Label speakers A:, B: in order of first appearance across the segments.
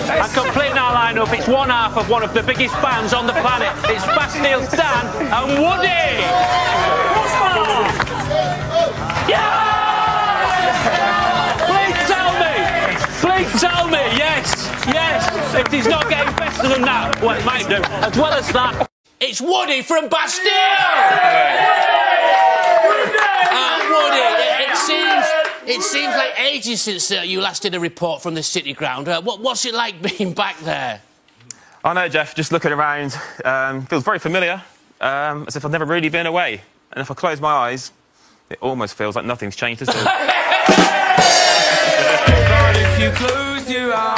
A: And completing our lineup, it's one half of one of the biggest bands on the planet. It's Bastille's Dan and Woody. Yeah! Please tell me, yes, if he's not getting better than that, well, it might do. As well as that, it's Woody from Bastille! Woody, it seems like ages since you last did a report from the City Ground. What's it like being back there?
B: I know, Jeff, just looking around, feels very familiar, as if I've never really been away. And if I close my eyes, it almost feels like nothing's changed at all. But if you close your eyes,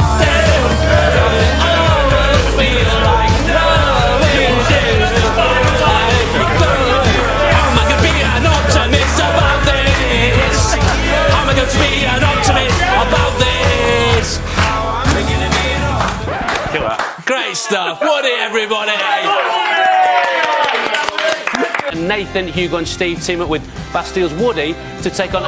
A: Great stuff. Woody, everybody. Nathan, Hugo and Steve team up with Bastille's Woody to take on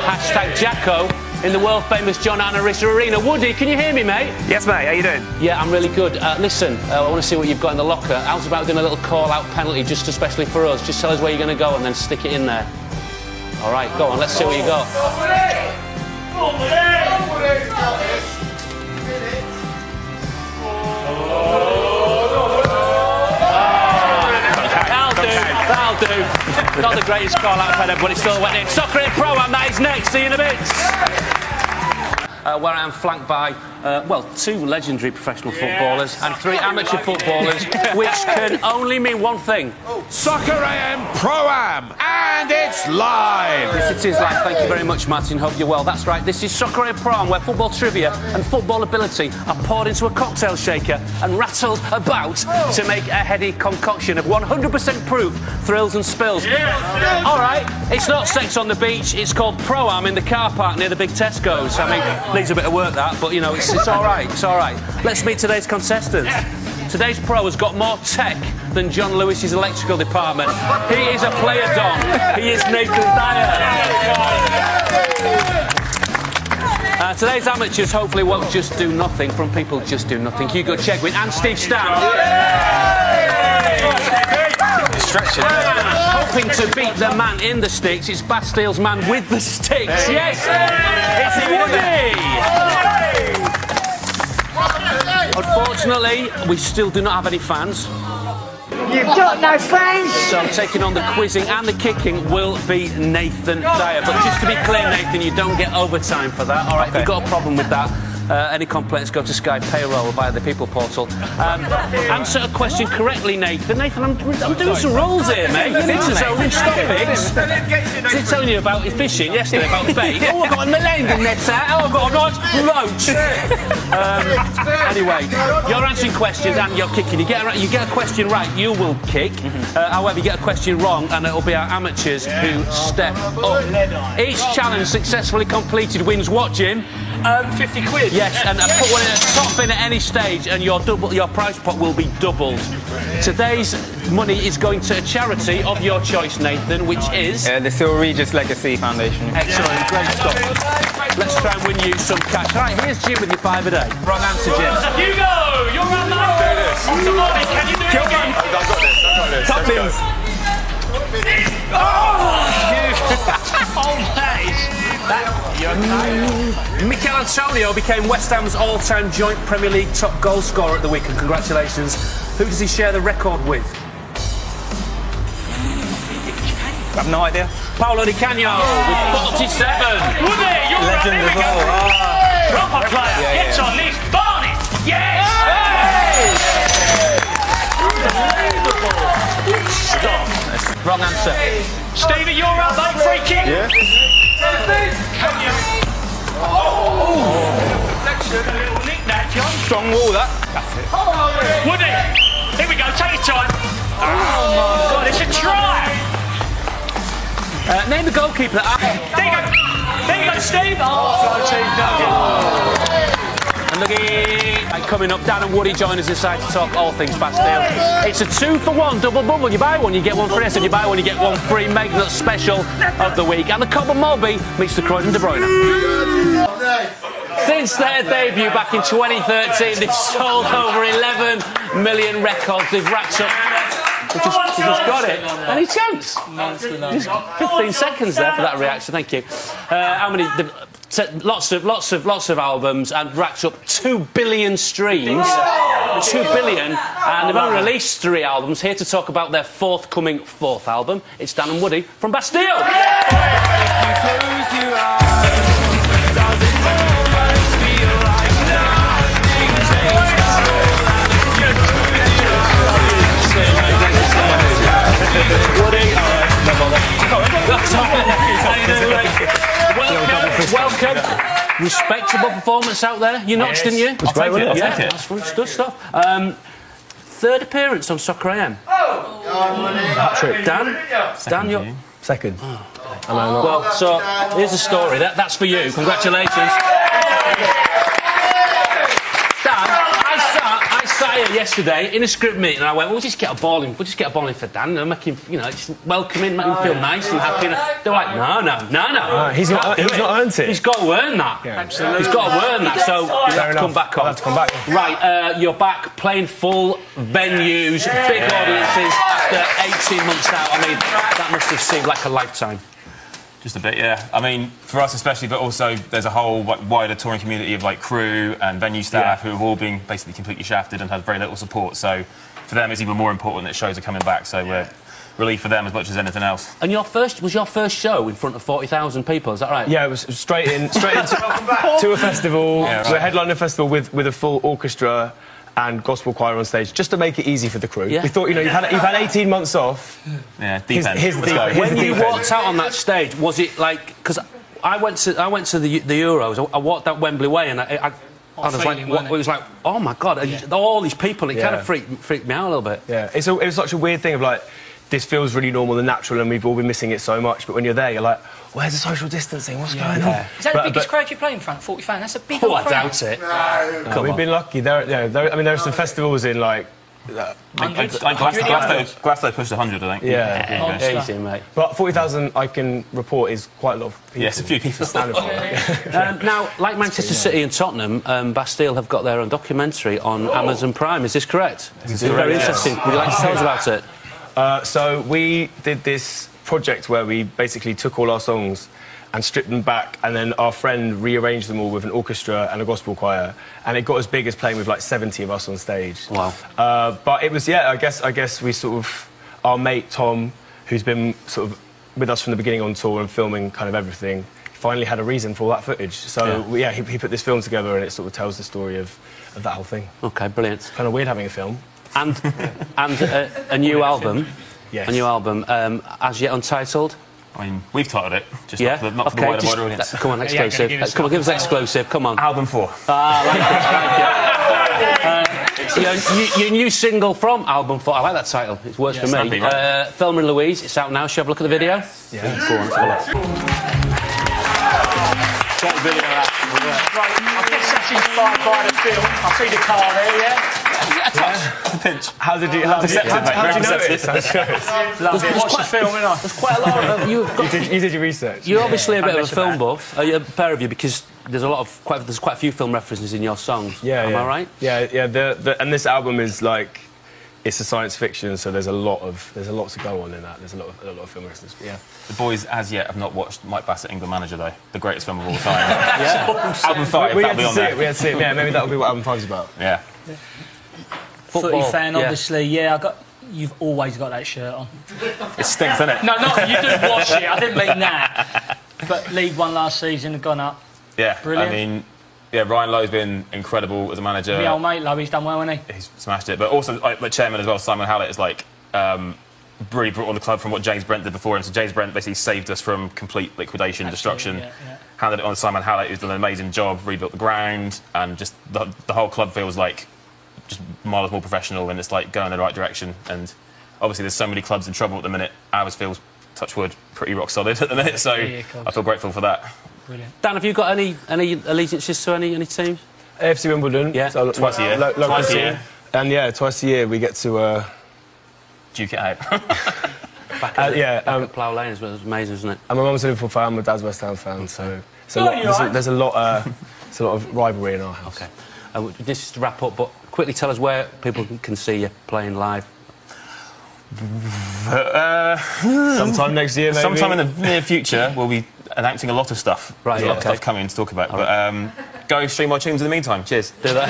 A: #Jacko in the world-famous John Anna Risser Arena. Woody, can you hear me, mate?
B: Yes, mate. How you doing?
A: Yeah, I'm really good. Listen, I want to see what you've got in the locker. How's about doing a little call-out penalty just especially for us? Just tell us where you're going to go and then stick it in there. All right, go on. Let's see what you got. That'll do. Not the greatest call-out header, but it still went in. Soccer Pro-Am, that is next. See you in a bit. Where I am flanked by, well, 2 legendary professional footballers and 3 amateur footballers, which can only mean one thing.
C: Soccer AM Pro-Am, and it's live!
A: Yes, it is live. Thank you very much, Martin. Hope you're well. That's right, this is Soccer AM Pro-Am, where football trivia and football ability are poured into a cocktail shaker and rattled about to make a heady concoction of 100% proof thrills and spills. Yeah. All right, it's not sex on the beach, it's called Pro-Am in the car park near the big Tesco's. I mean, needs a bit of work, that, but, you know, it's all right, it's all right. Let's meet today's contestants. Today's pro has got more tech than John Lewis's electrical department. He is a player don. He is Nathan Dyer. Today's amateurs hopefully won't just do nothing from people just do nothing. Hugo Chegwin and Steve Stam.
B: Stretching.
A: Hoping to beat the man in the sticks, it's Bastille's man with the sticks. Yes, it's Woody. Unfortunately, we still do not have any fans.
D: You've got no fans!
A: So taking on the quizzing and the kicking will be Nathan Dyer. But just to be clear, Nathan, you don't get overtime for that. All right, okay. If you've got a problem with that, any complaints, go to Sky Payroll via the People portal. Answer a question correctly, Nathan. Nathan, I'm doing some rules here, mate. You need to own topics. Was he telling you about his fishing yesterday, about bait? Oh, I've got a Melange net out. Oh, I've got a nice roach. Anyway, you're answering questions and you're kicking. You get a question right, you will kick. However, you get a question wrong and it'll be our amateurs who step up. Each challenge successfully completed wins what, Jim?
D: 50 quid.
A: Yes, and put one in a top bin at any stage and your prize pot will be doubled. Today's money is going to a charity of your choice, Nathan, which is...
B: the Sir Regis Legacy Foundation.
A: Excellent, great stuff. Let's try and win you some cash. Right, here's Jim with your 5 a day.
B: Wrong answer, Jim.
D: Hugo, you're on line.
B: Do this.
D: Off the money, can you do it again?
B: I've got this.
C: Top bins.
A: Mikel Antonio became West Ham's all-time joint Premier League top goal scorer at the weekend. Congratulations. Who does he share the record with?
B: I have no idea.
A: Paolo Di Canio with 47.
D: Woody, you're
B: Legend
D: right.
B: as well.
D: Proper player. Gets on this. Barney. Yes.
A: Unbelievable. Wrong answer.
D: Stevie, you're up, mate. Free kick.
B: Yeah.
D: Deflection. A little nick that, John.
B: Strong wall, that. That's it.
D: Woody, here we go. Take your time. Oh my God, it's a try.
A: Name the goalkeeper.
D: There you go, Steve.
A: And looking coming up, Dan and Woody join us inside to talk all things Bastille. It's a 2-for-1 double bubble. You buy one, you get one free. So you buy one, you get one free. Magnus special of the week. And the Cobham Mulby meets the Croydon De Bruyne. Since their debut back in 2013, they've sold over 11 million records. They've racked up. They just got it. Any chance? Just 15 seconds there for that reaction. Thank you. How many? Lots of albums and racked up 2 billion streams. 2 billion, and they've only released 3 albums. Here to talk about their forthcoming 4th album, it's Dan and Woody from Bastille. Welcome. Respectable performance out there. You notched, didn't you?
B: I'll take it.
A: Yeah, that's good stuff. 3rd appearance on Soccer AM.
E: Hat-trick.
A: Dan, you're...
E: Second.
A: Well, so here's the story. That's for you. Congratulations. Dan, I sat here yesterday in a script meeting and I went, we'll just get a ball in for Dan and make him, just welcome him, make him feel nice and happy. And they're like, no.
E: He's not earned it.
A: He's got to earn that.
E: Yeah.
A: Absolutely. He's got to earn that, so you have to come back on.
E: I'll have to come back.
A: Right, you're back playing full venues, big audiences after 18 months out. I mean, that must have seemed like a lifetime.
B: Just a bit, yeah. I mean, for us especially, but also there's a whole wider touring community of crew and venue staff who have all been basically completely shafted and had very little support. So for them, it's even more important that shows are coming back. So we're relieved for them as much as anything else.
A: And your first show in front of 40,000 people? Is that right?
E: Yeah, it was straight into to a festival.
B: Yeah, right.
E: So headlining a festival with a full orchestra and gospel choir on stage, just to make it easy for the crew.
A: Yeah.
E: We thought, you've had 18 months off.
B: Yeah, deep end.
E: Here's the deep end.
A: When you walked out on that stage, was it like... Because I went to the Euros, I walked out Wembley Way and I was like, it was like, oh my God, all these people, it kind of freaked me out a little bit.
E: Yeah, it was such a weird thing of this feels really normal and natural and we've all been missing it so much, but when you're there, you're like, where's the social distancing? What's going on?
F: Is that the biggest crowd you play in front? 40 fans? That's a big old
A: I
F: crowd.
A: doubt it.
E: No, we've been lucky. There are some festivals in
B: Glasgow pushed 100, I think.
E: Yeah.
A: Easy, mate.
E: But 40,000, I can report, is quite a lot of people.
B: Yes, a few people.
A: Now, like Manchester City and Tottenham, Bastille have got their own documentary on Amazon Prime. Is this correct? It's very interesting. Would you like to tell us about it?
E: So we did this project where we basically took all our songs and stripped them back, and then our friend rearranged them all with an orchestra and a gospel choir, and it got as big as playing with 70 of us on stage.
A: Wow.
E: But it was, I guess we sort of, our mate Tom, who's been sort of with us from the beginning on tour and filming kind of everything, finally had a reason for all that footage. So he put this film together and it sort of tells the story of that whole thing.
A: Okay, brilliant.
E: It's kind of weird having a film.
A: And a new album.
E: Yes.
A: A new album, as yet untitled.
B: I mean, we've titled it, just
A: Okay,
B: not for the wider audience.
A: Come on, exclusive. Come on, give us exclusive. Come on.
B: Album 4.
A: I like it. Your new single from Album 4. I like that title. It works for me.
B: Snappy, right?
A: Thelma and Louise. It's out now. Shall we have a look at the video?
E: Yeah.
A: Go on, let's have a look. Check the video out.
F: Right, I guess that's inspired by the film. I see the car there, yeah?
B: That's a pinch.
E: How did you
B: Receptive, mate. Very
E: notice?
F: Love it. Watch the film, innit?
A: There's quite a lot of...
E: You did your research.
A: You're obviously a bit of a film buff, a pair of you, because there's there's quite a few film references in your songs. Am I right?
E: Yeah. And this album is it's a science fiction, so there's a lot to go on in that. There's a lot of film references. Yeah.
B: The boys, as yet, have not watched Mike Bassett, England Manager, though. The greatest film of all time. Album 5, that'll be on there.
E: We had to see it. Yeah, maybe that'll be what album 5's about.
B: Yeah.
F: Footy fan, obviously. Yeah, you've always got that shirt on.
B: It stinks, doesn't it?
F: No, not you do wash it. I didn't mean that. But League One last season, gone up.
B: Yeah,
F: brilliant.
B: I mean, Ryan Lowe's been incredible as a manager.
F: My old mate Lowe, he's done well, hasn't he?
B: He's smashed it. But also, the chairman as well, Simon Hallett, is really brought on the club from what James Brent did before him. So James Brent basically saved us from complete liquidation, destruction.
F: Yeah.
B: Handed it on to Simon Hallett, who's done an amazing job, rebuilt the ground, and just the whole club feels just miles more professional, and it's going in the right direction. And obviously there's so many clubs in trouble at the minute. Ours feels, touch wood, pretty rock solid at the minute, so I feel grateful for that.
F: Brilliant.
A: Dan, have you got any allegiances to any teams?
E: AFC Wimbledon.
A: Yeah.
E: So,
B: Twice a year.
E: Twice a year. And twice a year we get to
B: duke it out.
A: Back at Plough Lane as well. It's amazing, isn't it?
E: And my mum's a Liverpool fan, my dad's a West Ham fan, so there's a lot It's a lot of rivalry in our house.
A: Okay. This is to wrap up, but quickly tell us where people can see you playing live.
E: Sometime next year, maybe.
B: Sometime in the near future, we'll be announcing a lot of stuff.
A: Right,
B: There's a lot of stuff coming to talk about.
A: All
B: but go stream our tunes in the meantime. Cheers.
A: Do that.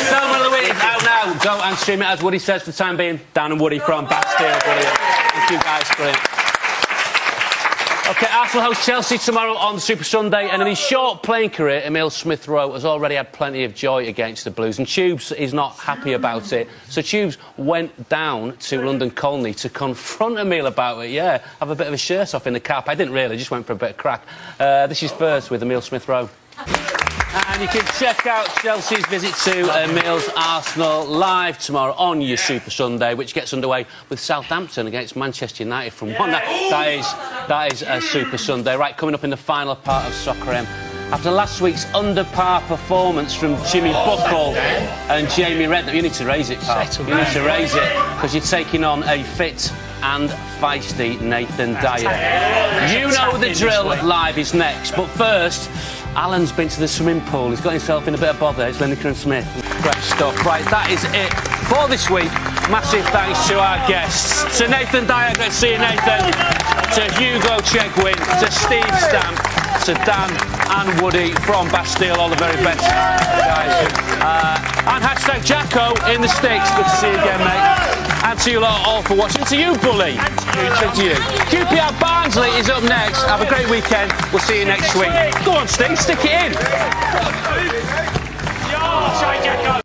A: Selma Louise out now. Go and stream it, as Woody says for the time being. Dan and Woody from Bastille. Brilliant. Thank you, guys. Brilliant. OK, Arsenal host Chelsea tomorrow on Super Sunday, and in his short playing career, Emile Smith-Rowe has already had plenty of joy against the Blues, and Tubes is not happy about it. So Tubes went down to London Colney to confront Emile about it. Yeah, have a bit of a shirt off in the cap. I didn't really, just went for a bit of crack. This is first with Emile Smith-Rowe. And you can check out Chelsea's visit to Emile's Arsenal live tomorrow on your Super Sunday, which gets underway with Southampton against Manchester United from 1. That is a Super Sunday. Right, coming up in the final part of Soccer M. After last week's under-par performance from Jimmy Buckle and Jamie Redknapp, you need to raise it, pal. You need to raise it, because you're taking on a fit and feisty Nathan Dyer. You know the drill. Live is next, but first, Alan's been to the swimming pool. He's got himself in a bit of bother. It's Lineker and Smith. Great stuff. Right, that is it for this week. Massive thanks to our guests. To Nathan Dyer, great to see you, Nathan. To Hugo Chegwin. To Steve Stamp. To Dan and Woody from Bastille. All the very best, guys. And hashtag Jacko in the sticks. Good to see you again, mate. And to you lot all for watching. To you, Bully. To you. QPR Barnsley is up next. Have a great weekend. We'll see you next week. Go on, Steve. Stick it in.